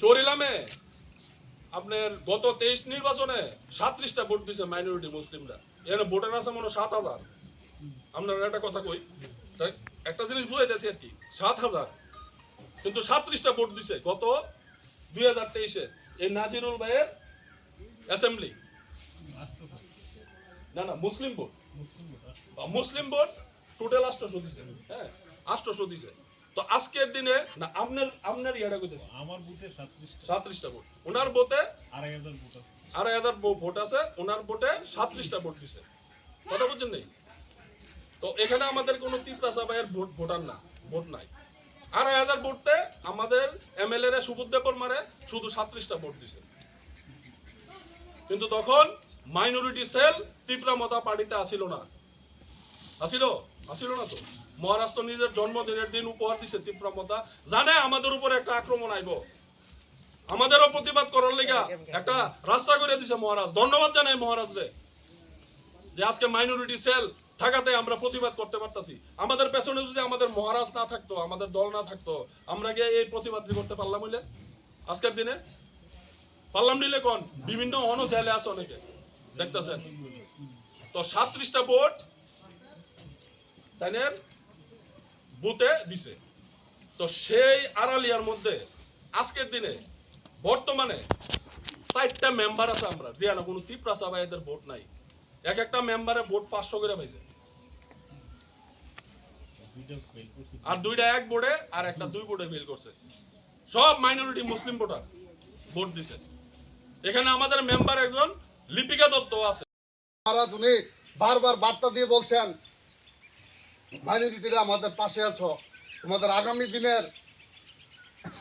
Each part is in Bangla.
চরিলামে আপনার গত 23 নির্বাচনে 37টা ভোট দিছে মাইনরিটি মুসলিমরা। এখানে ভোটার আছে মনে 7,000। আপনারা একটা কথা কই, একটা জিনিস বুঝাইতেছি আর কি, 7,000 কিন্তু 37টা ভোট দিছে গত 2023-এ এই নাজিরুল ভাইয়ের অ্যাসেম্বলি। না মুসলিম ভোট, মুসলিম ভোট টোটাল 800 দিছে। হ্যাঁ 800 দিছে। তো আজকের দিনে না আপনার ইয়াটা কইতেছে আমার বুথে 37টা ভোট, ওনার ভোটে 2,500 ভোট আছে। 2,500 ভোট আছে, ওনার ভোটে 37টা ভোট দিছে। কথা বুঝছেন নেই? তো এখানে আমাদের কোনো তিপ্রাসা ভাইয়ের ভোটার না, ভোট নাই। 2,500 ভোটে আমাদের এমএলএ রে সুবুদ্ধেপর মারে শুধু 37টা ভোট দিছে। কিন্তু তখন মাইনরিটি সেল তীব্রামতা পার্টিতে আসিল না, আসিল না তো। মহারাষ্ট্র নিজের জন্মদিনের দিন উপহার দিছে তীব্রামতা, জানে আমাদের উপরে একটা আক্রমণ আইব, আমাদেরও প্রতিবাদ করার লেগা একটা রাস্তা করে দিছে মহারাজ। ধন্যবাদ জানাই মহারাজরে যে আজকে মাইনরিটি সেল থাকাতে আমরা প্রতিবাদ করতে পারতাছি। আমাদের পেছনে যদি আমাদের মহারাজ না থাকতো, আমাদের দল না থাকতো, আমরা গিয়ে এই প্রতিবাদটি করতে পারলাম হইলে আজকের দিনে পারলাম নিলে কোন বিভিন্ন অন্য জেলে আছে অনেকে দেখতেছেন। তো 37টা ভোট তাইনের বুথে দিছে। তো সেই আড়ালিয়ার মধ্যে আজকের দিনে বর্তমানে 4টা মেম্বার আছে আমরা, যে না কোনো তিপ্রাসা ভাইদের ভোট নাই। এক একটা মেম্বারের ভোট 500 করে পাইছে, আর দুইটা এক বোর্ডে আর একটা 2 বোর্ডে ফেল করছে। সব মাইনরিটি মুসলিম ভোটার ভোট দিছে। এখানে আমাদের মেম্বার একজন লিপিকা দত্ত আছে। মহারাজ উনি বারবার বার্তা দিয়ে বলছেন মাইনরিটিরা আমাদের পাশে আছো, তোমাদের আগামী দিনের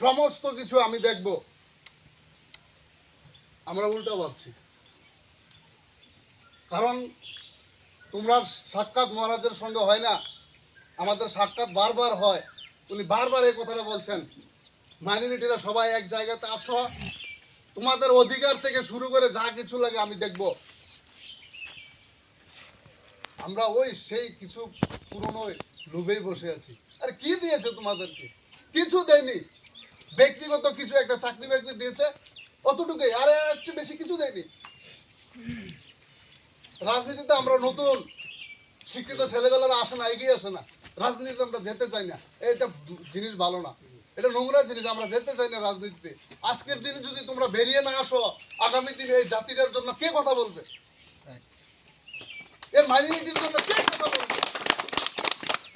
সমস্ত কিছু আমি দেখব। আমরা উল্টা ভাবছি, কারণ তোমরা সাক্ষাৎ মহারাজের সঙ্গে হয় না, আমাদের সাক্ষাৎ বারবার হয়। উনি বারবার এই কথাটা বলছেন মাইনরিটিরা সবাই এক জায়গাতে আছো, তোমাদের অধিকার থেকে শুরু করে যা কিছু লাগে আমি দেখব। আমরা ওই সেই কিছু পুরনো লোভেই বসে আছি। আর কি দিয়েছে তোমাদেরকে? কিছু দেয়নি। ব্যক্তিগত কিছু একটা চাকরি বাকরি দিয়েছে, অতটুকুই, আর একটু বেশি কিছু দেয়নি। রাজনীতিতে আমরা নতুন শিক্ষিত ছেলেবেলারা আসে না, এগিয়ে আসে না। রাজনীতিতে আমরা যেতে চাই না, এটা জিনিস ভালো না, এটা নোংরা জিনিস, আমরা যেতে চাই না রাজনীতিতে। আজকের দিনে যদি তোমরা বেরিয়ে না আসো, আগামী দিনে এই জাতিটার জন্য কে কথা বলবে? এই মাইনরিটির জন্য কে কথা বলবে?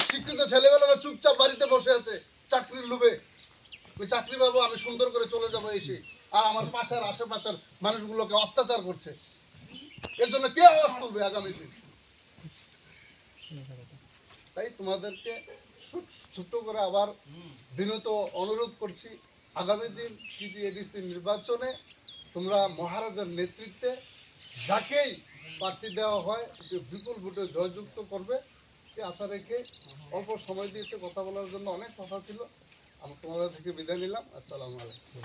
শিক্ষিত ছেলেবেলারা চুপচাপ বাড়িতে বসে আছে চাকরির লোভে। ওই চাকরি পাবো, আমি সুন্দর করে চলে যাবো এসে, আর আমার পাশের আশেপাশের মানুষগুলোকে অত্যাচার করছে। এর জন্য কে আওয়াজ তুলবে আগামী দিন? তাই তোমাদেরকে ছোট্ট করে আবার বিনীত অনুরোধ করছি, আগামী দিন টিটিএডিসি নির্বাচনে তোমরা মহারাজের নেতৃত্বে যাকেই প্রার্থী দেওয়া হয় বিপুল ভোটে জয়যুক্ত করবে, সে আশা রেখে অল্প সময় দিয়েছে কথা বলার জন্য, অনেক কথা ছিল। আমি তোমাদের থেকে বিদায় নিলাম। আসসালামু আলাইকুম।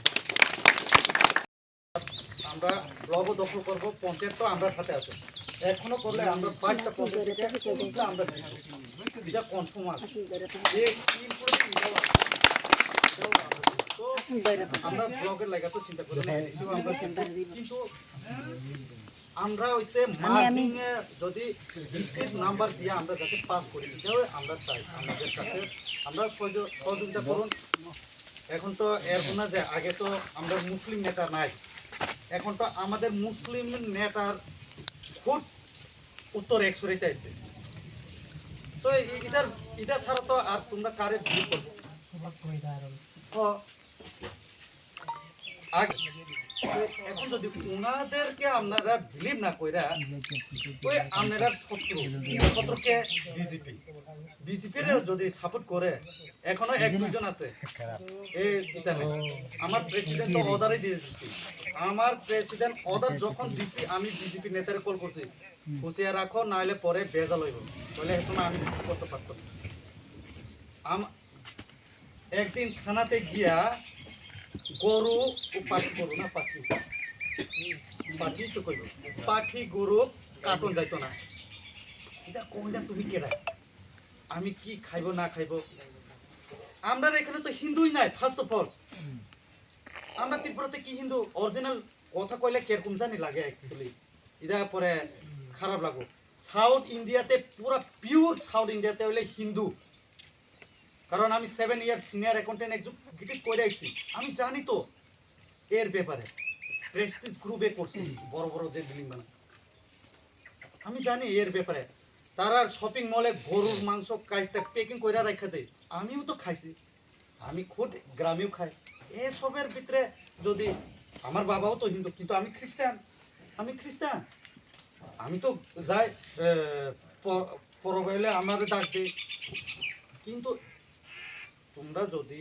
আমরা ব্লগও দখল করবো, পঞ্চায়েত তো আমরা সাথে আছে, এখনো করলে আমরা 5টা পঞ্চায়েত আমরা এটা কনফার্ম আছে। আমরা ব্লগের লাগা তো চিন্তা করি না, কিন্তু আমরা হইছে মার্জিং এ যদি রিসিভ নাম্বার দিয়ে আমরা যাতে পাস করি, এটাও আমরা চাই। আমাদের কাছে আমরা সহযোগিতা করুন। এখন তো এরকম না যে আগে তো আমরা মুসলিম নেতা নাই, এখন তো আমাদের মুসলিম নেতার খুব উত্তর একশোরেতে আছে। তো এটা ছাড়া তো আর তোমরা কারে ভিড় করবো? এখন যদি ওনাদেরকে আপনারা বিলিভ না কইরা, ওই আপনারা শত্রুকে বিজেপির যদি সাপোর্ট করে, এখনো 1-2 জন আছে। আমার প্রেসিডেন্ট তো অর্ডারই দিয়ে দিচ্ছি, আমার প্রেসিডেন্ট অর্ডার যখন দিচ্ছি আমি বিজেপি নেতারে কল করছি, খুশিয়া রাখো, নাহলে পরে বেজাল হইব, বলে এখন আমি করতে পারতাম। একদিন থানাতে গিয়া গরু ও পাখি, গরু না পাখি, পাখি তো কইব, পাখি গরু কাটন যাইতো না। এটা কইলা তুমি কেডা, আমি কি খাইব না খাইব? আমরা এখানে তো হিন্দুই নাই। ফার্স্ট অফ অল আমরা ত্রিপুরাতে কি হিন্দু অরিজিনাল কথা কইলে কিরকম জানি লাগে অ্যাকচুয়ালি এটা পরে খারাপ লাগো সাউথ ইন্ডিয়াতে পুরা পিওর সাউথ ইন্ডিয়াতে হইলে হিন্দু কারণ আমি 7 ইয়ার সিনিয়র অ্যাকাউন্টেন্ট এক্সিকিউটিভ করে আইছি আমি জানি তো এর ব্যাপারে প্রেস্টিজ গ্রুপে করছি বড় বড় যে বিল্ডিং বানায় আমি জানি এর ব্যাপারে তারা শপিং মলে গরুর মাংস কাইটটা প্যাকিং করে রাখা দেয় আমিও তো খাইছি আমি খুদ গ্রামেও খাই এসবের ভিতরে যদি আমার বাবাও তো হিন্দু কিন্তু আমি খ্রিস্টান আমি তো যাই পরবে হলে আমার ডাক দিই কিন্তু তোমরা যদি